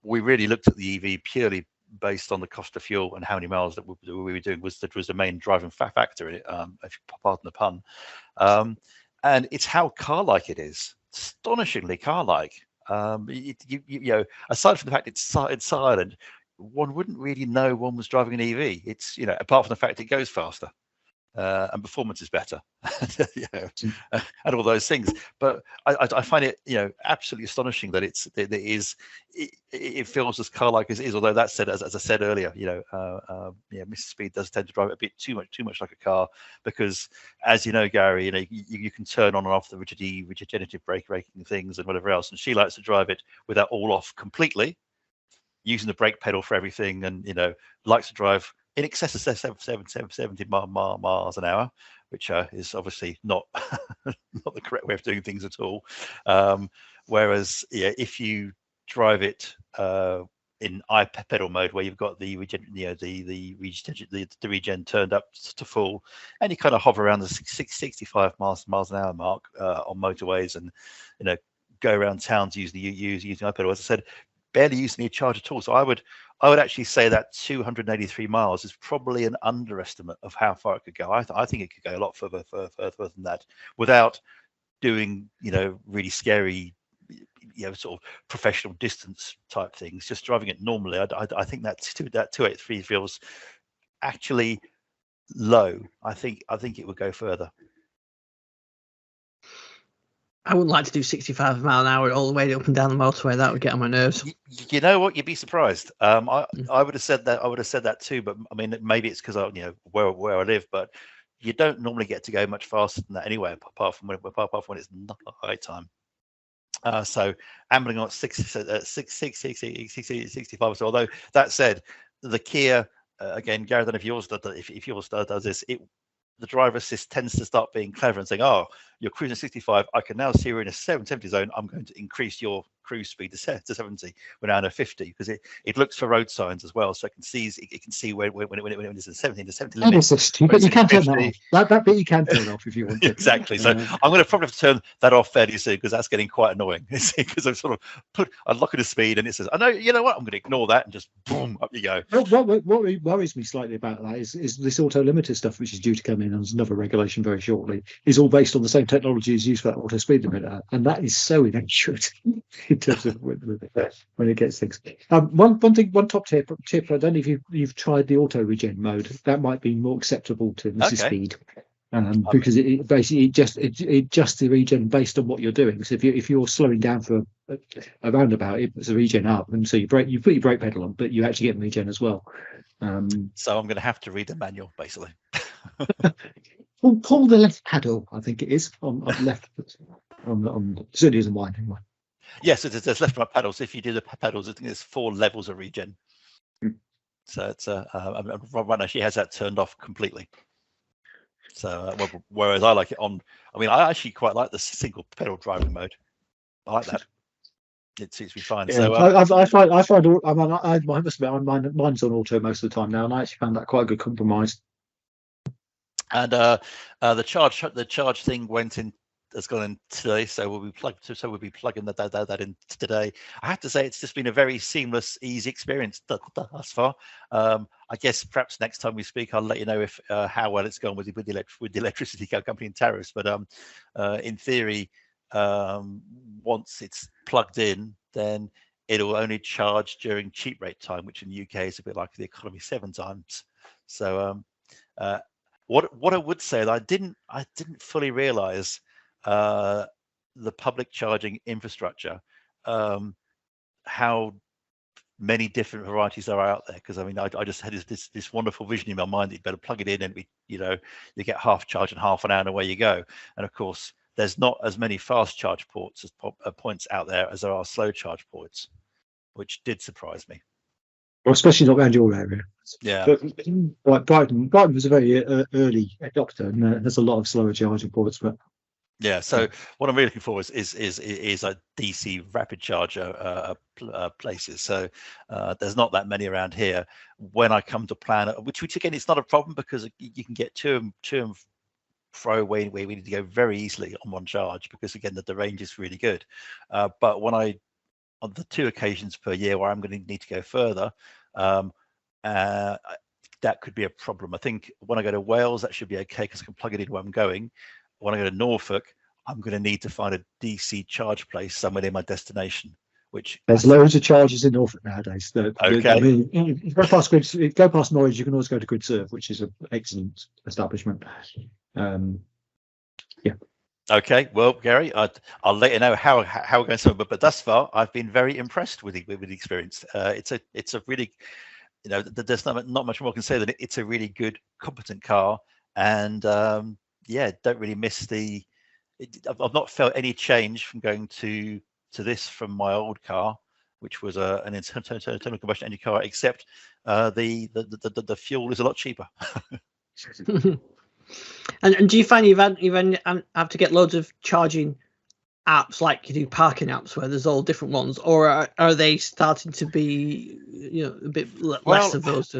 we really looked at the EV purely based on the cost of fuel and how many miles that we were doing was the main driving factor in it, if you pardon the pun. And it's how car-like it is, astonishingly car-like. Aside from the fact it's silent, one wouldn't really know one was driving an EV. It's apart from the fact it goes faster. And performance is better, and all those things. But I find it, absolutely astonishing that it feels as car-like as it is. Although that said, as I said earlier, Mr. Speed does tend to drive it a bit too much like a car, because, as you know, Gary, you can turn on and off the regenerative braking things and whatever else, and she likes to drive it with that all off completely, using the brake pedal for everything, and likes to drive in excess of 70 miles an hour, which is obviously not not the correct way of doing things at all. Whereas, if you drive it in pedal mode, where you've got the regen turned up to full, and you kind of hover around the 65 miles an hour mark on motorways, and go around towns using iPedal, as I said, barely using a charge at all. So I would actually say that 283 miles is probably an underestimate of how far it could go. I think it could go a lot further than that, without doing really scary sort of professional distance type things. Just driving it normally, I think that 283 feels actually low. I think it would go further. I wouldn't like to do 65 mile an hour all the way up and down the motorway. That would get on my nerves. You know what? You'd be surprised. I would have said that. I would have said that too. But I mean, maybe it's because where I live. But you don't normally get to go much faster than that anyway, apart from when it's not high time. So ambling on 65. So although that said, the Kia again, Gareth, I don't know if yours does this. The driver assist tends to start being clever and saying, "Oh, you're cruising 65. I can now see you're in a 70 zone. I'm going to increase your cruise speed to 70 when I'm at 50," because it looks for road signs as well, so it can see when it's in 70 to 70 limit. But you can turn that off. That bit you can turn off if you want to. Exactly. So I'm going to probably have to turn that off fairly soon, because that's getting quite annoying. Because I've sort of I lock it to speed and it says, "I know, you know what? I'm going to ignore that," and just boom, up you go. What worries me slightly about that is this auto limiter stuff, which is due to come in as another regulation very shortly, is all based on the same technology as used for that auto speed limiter, and that is so inaccurate in terms of when it gets things. One top tip. I don't know if you've tried the auto regen mode. That might be more acceptable to Mrs. Speed, because it basically adjusts the regen based on what you're doing. So if you're slowing down for a roundabout, it puts the regen up, and so you put your brake pedal on, but you actually get regen as well. So I'm going to have to read the manual basically. Pull the left pedal, I think it is on left. On certainly isn't mine anyway. Yes, there's left and right pedals. If you do the pedals, I think there's 4 levels of regen. So it's right now she has that turned off completely. So whereas I like it on, I mean, I actually quite like the single pedal driving mode. I like that. It suits me fine. Yeah, so I find I must admit mine's on auto most of the time now, and I actually found that quite a good compromise. And the charge thing went in has gone in today, so we'll be plugging that in today. I have to say it's just been a very seamless, easy experience thus far. I guess perhaps next time we speak, I'll let you know if how well it's gone with the electricity company and tariffs. But in theory, once it's plugged in, then it'll only charge during cheap rate time, which in the UK is a bit like the economy 7 times. So what I would say that I didn't fully realise the public charging infrastructure, how many different varieties are out there. Because I mean, I just had this wonderful vision in my mind that you'd better plug it in and you get half charge in half an hour and away you go. And of course, there's not as many fast charge ports as points out there as there are slow charge ports, which did surprise me. Well, especially not around your area. Yeah. But Brighton was a very early adopter, and there's a lot of slower charging ports. But yeah, so what I'm really looking for is a DC rapid charger places. So there's not that many around here. When I come to plan, which again, it's not a problem because you can get to and fro where we need to go very easily on one charge, because again the range is really good. But when on the 2 occasions per year where I'm going to need to go further, that could be a problem. I think when I go to Wales, that should be okay because I can plug it in where I'm going. When I go to Norfolk, I'm going to need to find a DC charge place somewhere near my destination. Which there's loads of charges in Norfolk nowadays. Okay. I mean, you go past Norwich, you can always go to GridServe, which is an excellent establishment. Yeah. Okay, well, Garry, I'll let you know how we're going to. But thus far, I've been very impressed with the experience. It's a really, there's not much more I can say than it's a really good, competent car, and don't really miss I've not felt any change from going to this from my old car, which was an internal combustion engine car, except the fuel is a lot cheaper. And do you find you've have to get loads of charging apps like you do parking apps where there's all different ones, or are they starting to be a bit less of those?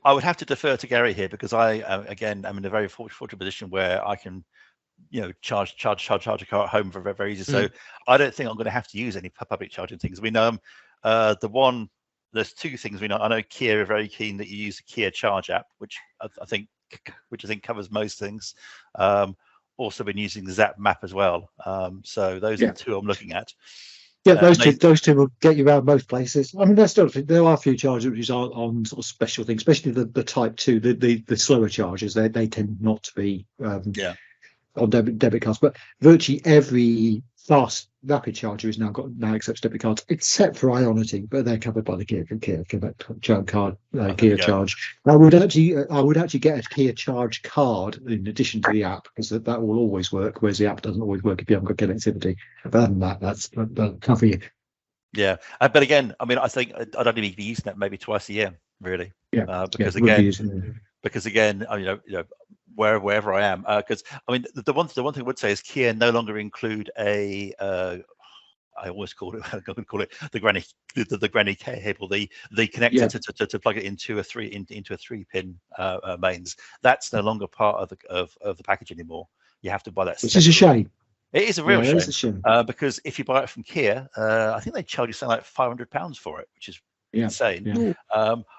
I would have to defer to Garry here because I again am in a very fortunate position where I can charge a car at home for very, very easy. So I don't think I'm going to have to use any public charging things. I mean, there's 2 things. I know Kia are very keen that you use the Kia Charge app, which I think covers most things. Also been using the Zap map as well. So those are 2 I'm looking at. Yeah, those two will get you around most places. I mean, there are a few chargers which are on sort of special things, especially the Type 2, the slower chargers. They tend not to be on debit cards, but virtually every fast rapid charger is now accepts debit cards, except for Ionity, but they're covered by the Kia card, Kia Charge. I would actually get a Kia Charge card in addition to the app, because that will always work, whereas the app doesn't always work if you haven't got connectivity. But other than that, that'll cover you. Yeah, but again, I mean, I think I'd only be using that maybe twice a year, really. Because again, wherever I am, because I mean, the one thing I would say is Kia no longer include a I always call it I'm going to call it the granny cable, the connector to plug it into a 3-pin mains. That's no longer part of the package anymore. You have to buy that. Which is a shame. It is a real shame, because if you buy it from Kia, I think they charge you something like £500 for it, which is insane.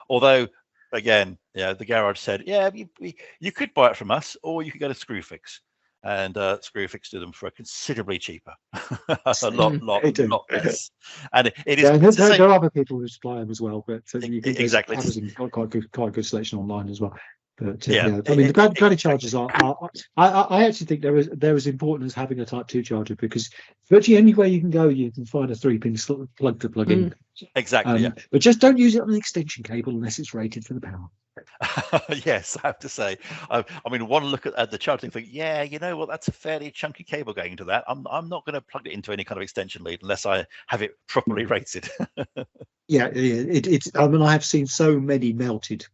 Although, again, the garage said, you could buy it from us, or you could go to Screwfix, and Screwfix do them for considerably cheaper, a lot less. And it is. There are other people who supply them as well, but exactly. Amazon's got quite a good selection online as well. But I mean, the granny chargers are. I actually think they're as important as having a Type 2 charger, because virtually anywhere you can go, you can find a 3-pin plug to plug in. Exactly. But just don't use it on an extension cable unless it's rated for the power. Yes, I have to say. I mean, one look at the charging thing. Yeah, you know what? That's a fairly chunky cable going into that. I'm not going to plug it into any kind of extension lead unless I have it properly rated. It's. I mean, I have seen so many melted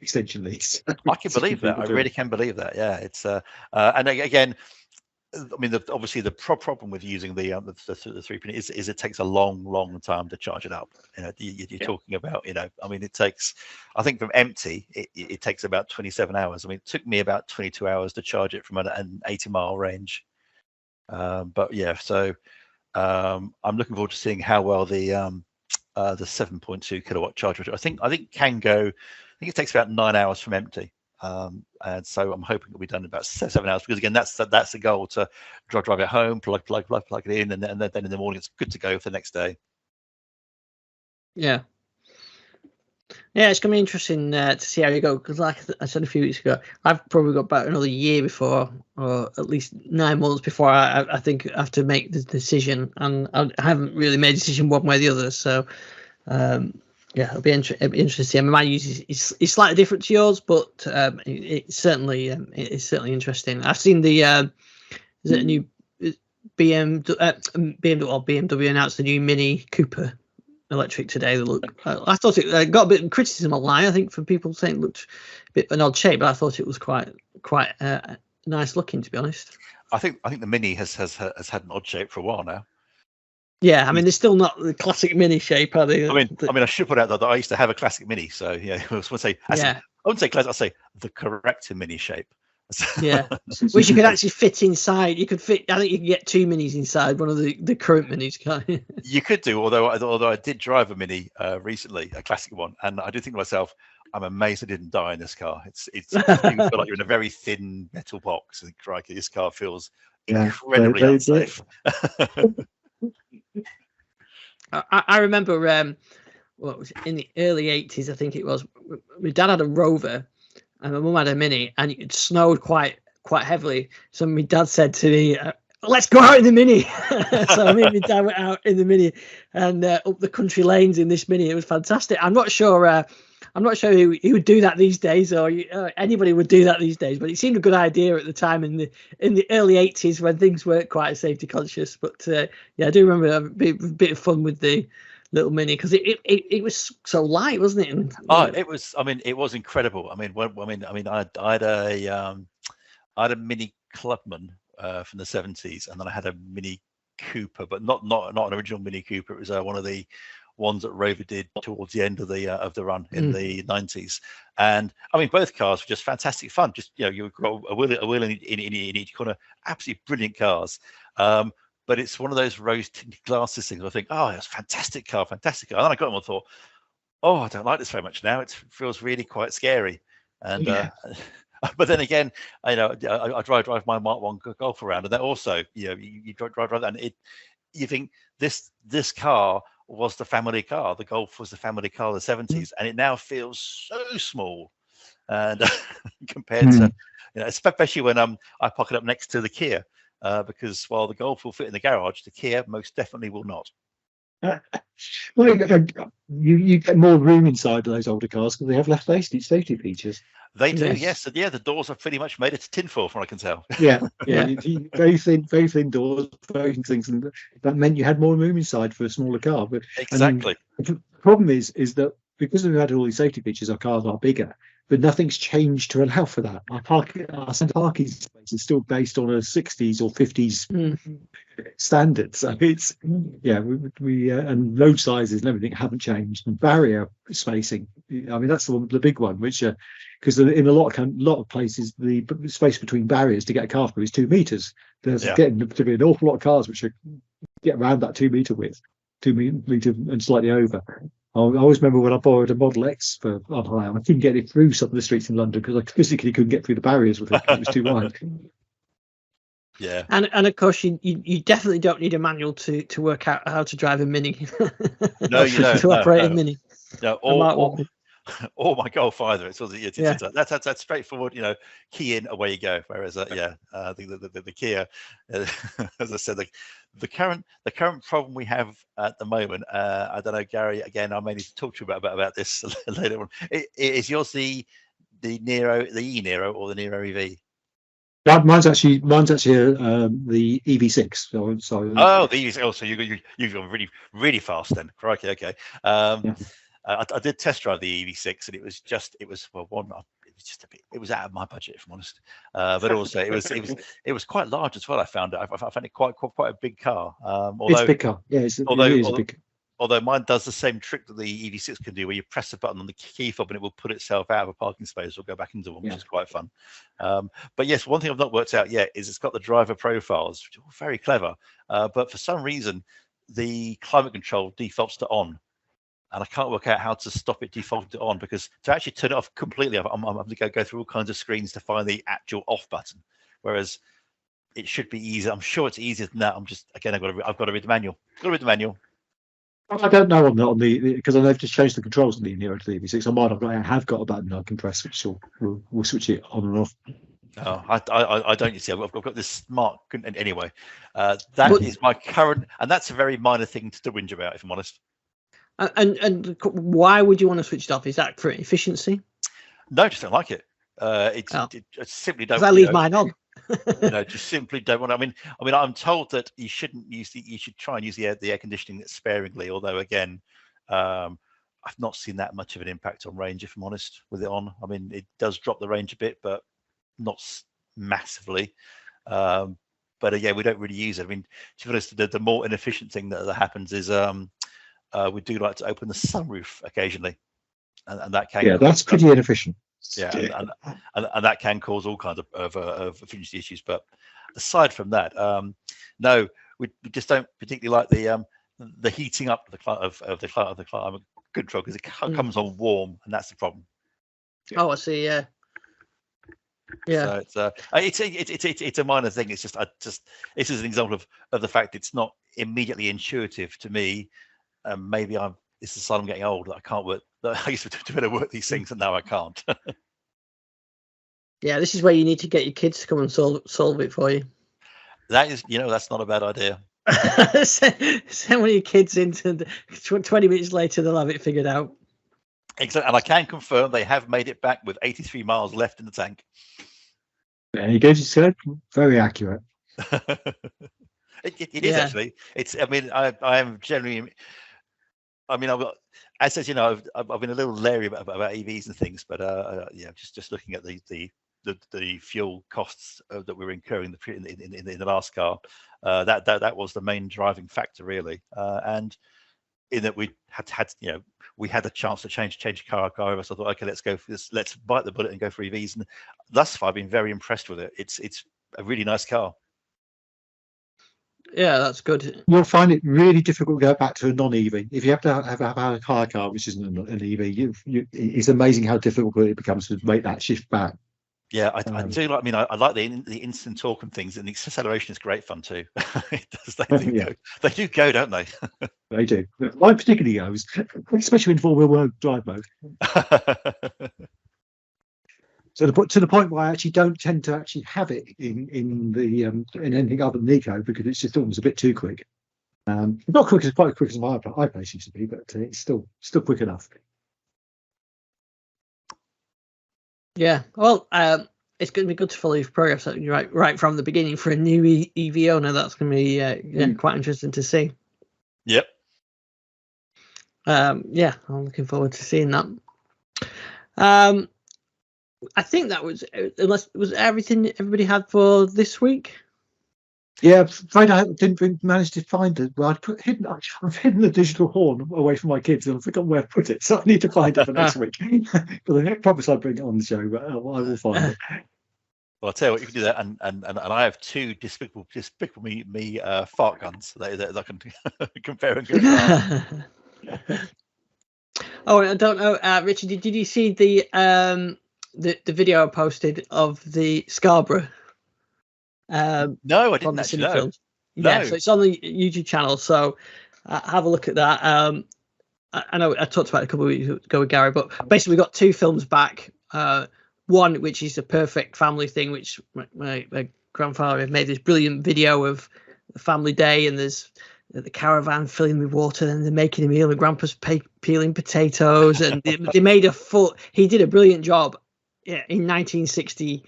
extension leads. I can believe that. I really can believe that. Yeah, it's and again, I mean, obviously the problem with using the 3-pin is it takes a long time to charge it up. You're talking about, I mean, it takes, I think from empty it takes about 27 hours. I mean, it took me about 22 hours to charge it from an 80-mile range. But yeah, so I'm looking forward to seeing how well the 7.2 kilowatt charger. I think can go. I think it takes about 9 hours from empty. And so I'm hoping it'll be done in about 7 hours, because again, that's the goal, to drive it home, plug it in, and then in the morning it's good to go for the next day. Yeah, it's going to be interesting to see how you go, because like I said a few weeks ago, I've probably got about another year before, or at least 9 months before I think I have to make the decision, and I haven't really made a decision one way or the other. So yeah, it'll be interesting to see. I mean, my use is slightly different to yours, but it's certainly interesting. I've seen the is it a new BMW announced the new Mini Cooper electric today. I thought it got a bit of criticism online, I think, from people saying it looked a bit of an odd shape, but I thought it was quite nice looking, to be honest. I think the Mini has had an odd shape for a while now. Yeah, I mean, they're still not the classic Mini shape, are they? I mean, I should put out that I used to have a classic Mini, so yeah, I wouldn't say classic. I'll say the correct Mini shape. Yeah, which you could actually fit inside. You could fit. I think you can get 2 Minis inside one of the current Minis. Can't you? You could do, although I did drive a Mini recently, a classic one, and I do think to myself, I'm amazed I didn't die in this car. You feel like you're in a very thin metal box, and crikey, this car feels incredibly unsafe. I remember what was it, in the early 80s, I think it was. My dad had a Rover, and my mum had a Mini, and it snowed quite heavily. So my dad said to me, "Let's go out in the Mini." So me and my dad went out in the Mini and up the country lanes in this Mini. It was fantastic. I'm not sure he would do that these days, or anybody would do that these days. But it seemed a good idea at the time in the early 80s, when things weren't quite safety conscious. But yeah, I do remember having a bit of fun with the little Mini, because it was so light, wasn't it? And, it was. I mean, it was incredible. I had a Mini Clubman from the 70s, and then I had a Mini Cooper, but not an original Mini Cooper. It was one of the ones that Rover did towards the end of the run in the 90s. And I mean, both cars were just fantastic fun. Just, you've got a wheel in each corner. Absolutely brilliant cars. But it's one of those rose tinted glasses things. I think, oh, it's a fantastic car. And then I got them and thought, oh, I don't like this very much now. It feels really quite scary. And but then again, I drive my Mark 1 Golf around, and that also, you drive that, and you think this car was the family car. The Golf was the family car of the 70s, and it now feels so small, and compared to, especially when I park it up next to the Kia, because while the Golf will fit in the garage, the Kia most definitely will not. Well, you get more room inside those older cars because they have less safety features. They do, yes. The doors are pretty much made of tinfoil, from what I can tell. Yeah. Very thin doors, very thin things, and that meant you had more room inside for a smaller car. But exactly. The problem is that because we've had all these safety features, our cars are bigger, but nothing's changed to allow for that. Our centre parking space is still based on a 60s or 50s standard. So it's we and road sizes and everything haven't changed. And barrier spacing, I mean, that's the big one, which because in a lot of places the space between barriers to get a car through is 2 meters. There's getting to be an awful lot of cars which get around that 2 meter width, 2 meter and slightly over. I always remember when I borrowed a Model X for on hire, I couldn't get it through some of the streets in London because I physically couldn't get through the barriers with it. It was too wide. Yeah, and of course you definitely don't need a manual to work out how to drive a Mini. No, you don't. To operate a Mini. No, or my Golf either. That's straightforward. Key in, away you go. Whereas I think the Kia, as I said, the current problem we have at the moment, I don't know, Gary, again, I may need to talk to you about this later on. Is yours the Nero, the e-Nero, or the Nero EV? Mine's actually the EV6. So the EV6. Oh, so you've gone really, really fast then. Crikey, okay. I did test drive the EV6, and it was out of my budget, if I'm honest. But also it was quite large as well. I found it. I found it quite a big car. It's a big car. Yeah, it is a big car. although mine does the same trick that the EV6 can do, where you press a button on the key fob and it will put itself out of a parking space or go back into one, which is quite fun. But yes, one thing I've not worked out yet is it's got the driver profiles, which are very clever. But for some reason, the climate control defaults to on. And I can't work out how to stop it defaulting to on, because to actually turn it off completely, I'm having to go through all kinds of screens to find the actual off button. Whereas it should be easier. I'm sure it's easier than that. I'm just, again, I've got to read the manual. I don't know on the because they've just changed the controls on the Nero to the EV6. On mine, I have got a button I can press, which will switch it on and off. Oh, I don't. You see, I've got this smart. Anyway, that is my current, and that's a very minor thing to whinge about, if I'm honest. And why would you want to switch it off? Is that for efficiency? No, I just don't like it. It simply don't. I leave mine on. Just simply don't want. I mean, I'm told that you shouldn't use you should try and use the air conditioning sparingly. Although again, I've not seen that much of an impact on range, if I'm honest, with it on. I mean, it does drop the range a bit, but not massively. But again, we don't really use it. I mean, to be honest, the more inefficient thing that happens is we do like to open the sunroof occasionally, and that can that's pretty inefficient. And that can cause all kinds of efficiency issues. But aside from that, no, we just don't particularly like the heating up of the climate control, because it comes on warm, and that's the problem. Oh, I see. Yeah. So it's a minor thing. It's just this is an example of the fact it's not immediately intuitive to me. Maybe it's the sign I'm getting old that I can't work. I used to better work these things, and now I can't. Yeah, this is where you need to get your kids to come and solve it for you. That is, that's not a bad idea. Send one of your kids into 20 minutes later, they'll have it figured out. Exactly, and I can confirm they have made it back with 83 miles left in the tank. There you go, said. Very accurate. It is actually. It's. I mean, I am generally. I mean, as says, I've been a little leery about EVs and things, but just looking at the fuel costs that we were incurring in the last car, that was the main driving factor, really, and in that we had a chance to change a car over. So I thought, okay, let's go for this. Let's bite the bullet and go for EVs. And thus far, I've been very impressed with it. It's a really nice car. Yeah, that's good. You'll find it really difficult to go back to a non-EV. If you have to have a hire car, which isn't an EV, it's amazing how difficult it becomes to make that shift back. Yeah, I do like. I mean, I like the instant torque and things, and the acceleration is great fun too. It does. They do go, don't they? They do. Mine particularly goes, especially in four-wheel drive mode. So to the point where I actually don't tend to actually have it in anything other than Nico, because it's just almost a bit too quick. Not quite quick as my iPlace used to be, but it's still quick enough. Yeah, well, it's going to be good to follow your progress right from the beginning for a new EV owner. That's going to be quite interesting to see. Yep. I'm looking forward to seeing that. I think that was everything everybody had for this week. Yeah, I'm afraid I didn't manage to find it. Well, I've hidden the digital horn away from my kids, and I've forgotten where to put it. So I need to find it for next week. But I promise I'll bring it on the show. But I will find it. Well, I'll tell you what, you can do that, and I have two despicable me fart guns that I can compare and contrast. Oh, I don't know, Richard. Did you see the video I posted of the Scarborough? No, I didn't actually know. Yeah, so it's on the YouTube channel. So have a look at that. I know I talked about it a couple of weeks ago with Garry, but basically we got two films back. One which is a perfect family thing, which my grandfather had made this brilliant video of the family day, and there's the caravan filling with water, and they're making a meal, and Grandpa's peeling potatoes, and they made he did a brilliant job. Yeah, in 1962,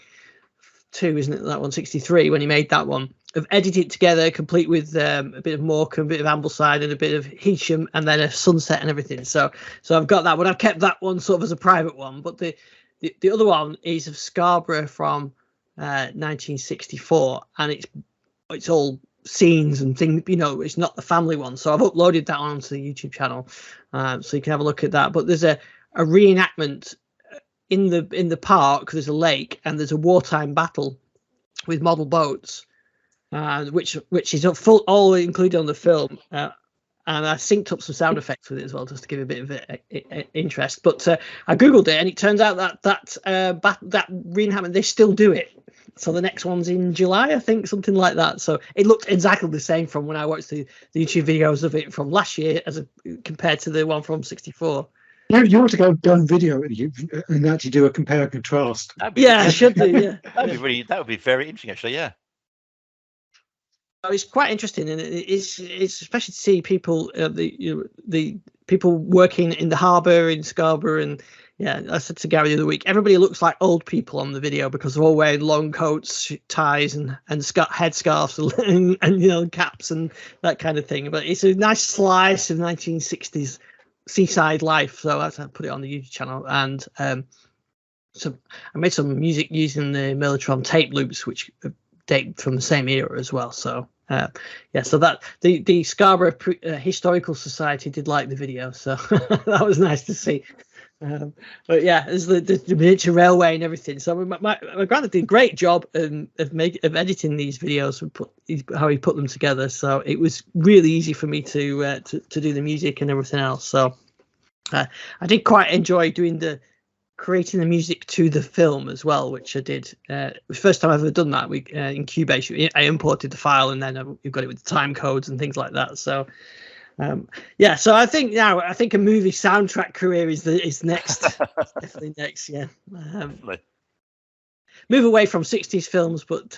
isn't it, that one, 63, when he made that one, of editing it together, complete with a bit of Morecambe, a bit of Ambleside, and a bit of Heysham, and then a sunset and everything. So I've got that one. I've kept that one sort of as a private one, but the other one is of Scarborough from 1964, and it's all scenes and things. It's not the family one, so I've uploaded that onto the YouTube channel, so you can have a look at that. But there's a reenactment in the park. There's a lake and there's a wartime battle with model boats, which is all included on the film. And I synced up some sound effects with it as well, just to give a bit of interest. But I googled it, and it turns out that reenactment, they still do it. So the next one's in July, I think, something like that. So it looked exactly the same from when I watched the YouTube videos of it from last year, compared to the one from '64. You want to go and video it and actually do a compare and contrast. I should do. Yeah, that would be very interesting, actually. Yeah. It's quite interesting, and it's especially to see people, the people working in the harbour in Scarborough, and I said to Garry the other week, everybody looks like old people on the video because they're all wearing long coats, ties, and headscarves, and caps and that kind of thing. But it's a nice slice of 1960s seaside life, so I put it on the YouTube channel, and so I made some music using the Mellotron tape loops, which date from the same era as well. So so that the Scarborough Historical Society did like the video, so that was nice to see. But there's the miniature railway and everything. So my granddad did a great job of editing these videos and how he put them together. So it was really easy for me to do the music and everything else. So I did quite enjoy creating the music to the film as well, which I did. It was the first time I've ever done that. In Cubase, I imported the file, and then you've got it with the time codes and things like that. So, so I think a movie soundtrack career is next. Definitely next. Yeah. Move away from 60s films, but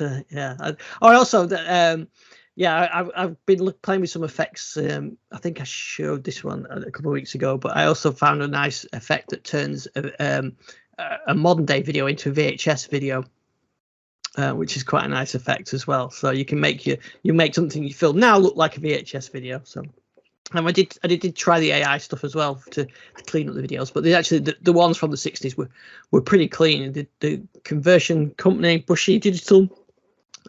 I've been playing with some effects. I think I showed this one a couple of weeks ago, but I also found a nice effect that turns a modern day video into a VHS video, which is quite a nice effect as well. So you can make something you film now look like a VHS video. So, and I did try the AI stuff as well to clean up the videos, but the ones from the 60s were pretty clean. The conversion company, Bushy Digital,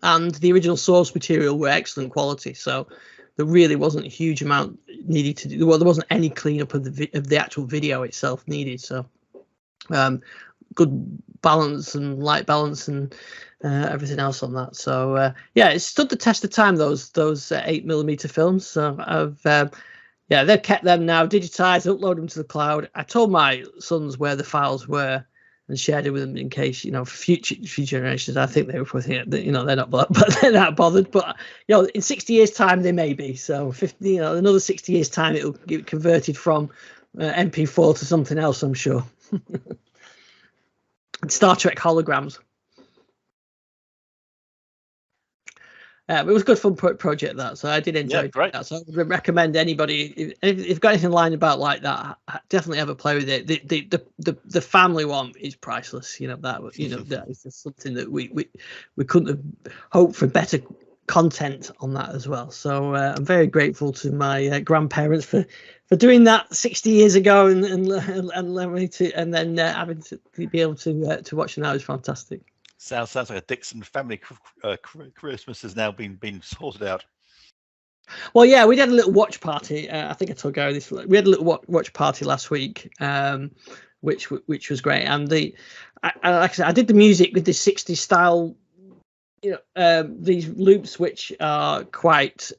and the original source material were excellent quality, so there really wasn't a huge amount needed to do. Well, there wasn't any cleanup of the actual video itself needed. So good balance and light balance and everything else on that. So it stood the test of time, those 8mm films. So they've kept them now digitized, upload them to the cloud. I told my sons where the files were and shared it with them in case, future generations. I think they were they're not bothered, but in 60 years time they may be. So 50, another 60 years time it'll get converted from MP4 to something else, I'm sure. Star Trek holograms. It was a good fun project, that, so I did enjoy that. So I would recommend anybody, if you've got anything lined about like that, definitely have a play with it. The family one is priceless. That is just something that we couldn't have hoped for better content on that as well. So I'm very grateful to my grandparents for doing that 60 years ago and allowing me to, and then having to be able to watch it now is fantastic. Sounds like a Dixon family Christmas has now been sorted out. Well, yeah, we had a little watch party. I think I told Garry this. We had a little watch party last week, which was great. And like I said, I did the music with this 60s style, these loops, which are quite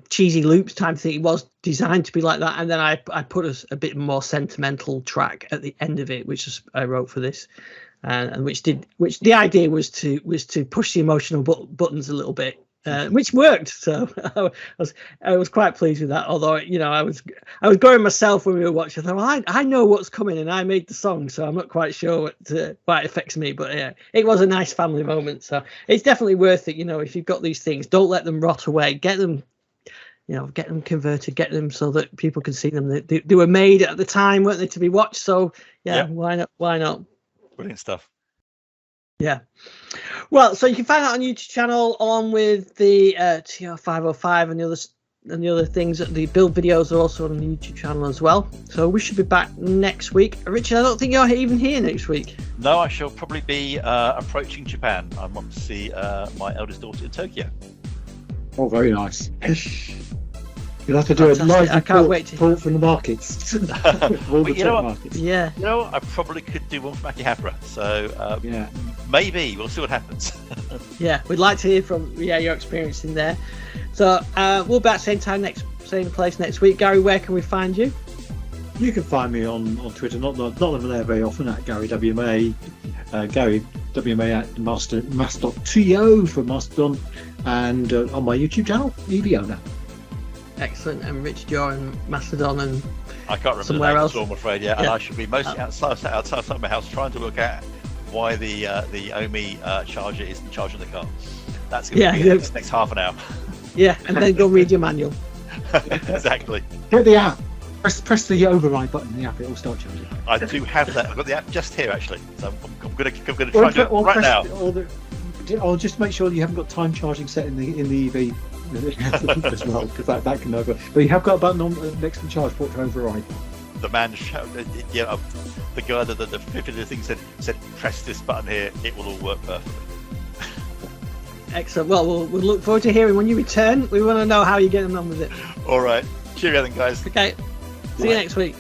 cheesy loops type thing. It was designed to be like that, and then I put a bit more sentimental track at the end of it, which I wrote for this. And which the idea was to push the emotional buttons a little bit, which worked. So I was quite pleased with that. Although I was going myself when we were watching. I thought, well, I know what's coming, and I made the song, so I'm not quite sure why it affects me. But yeah, it was a nice family moment. So it's definitely worth it. If you've got these things, don't let them rot away. Get them. Get them converted, get them so that people can see them. They were made at the time, weren't they, to be watched? So yeah. Why not? Brilliant stuff. Yeah. Well, so you can find that on YouTube channel along with the TR505 and the other things. The build videos are also on the YouTube channel as well. So we should be back next week. Richard, I don't think you're even here next week. No, I shall probably be approaching Japan. I want to see my eldest daughter in Tokyo. Oh, very nice. You'll have to do Fantastic. a live I can't wait to report from the markets. All the You know what? markets. Yeah. You know, I probably could do one from Akihabara. So Yeah. maybe we'll see what happens. Yeah, we'd like to hear from your experience in there. So we'll be back same time same place next week. Garry, where can we find you? You can find me on Twitter, not that I'm there very often, at Garry WMA, Garry WMA at Mastodon for Mastodon, and on my YouTube channel, Eviona. Excellent. And Rich, you're in Mastodon and I can't remember somewhere the name else. at all, I'm afraid. Yeah, and I should be mostly outside my house trying to work out why the Omi charger isn't charging the car. That's going to be the next half an hour. Yeah, and then go read your manual. Exactly. Get the app. Press the override button in the app. It will start charging. I do have that. I've got the app just here actually. So I'm going to try and do it right now. I'll just make sure you haven't got time charging set in the EV as well, because that can override. But you have got a button on next to the charge port to override. The man, the guy that the thing said press this button here. It will all work perfectly. Excellent. Well, we'll look forward to hearing when you return. We want to know how you're getting on with it. All right. Cheerio then, guys. Okay. See you next week.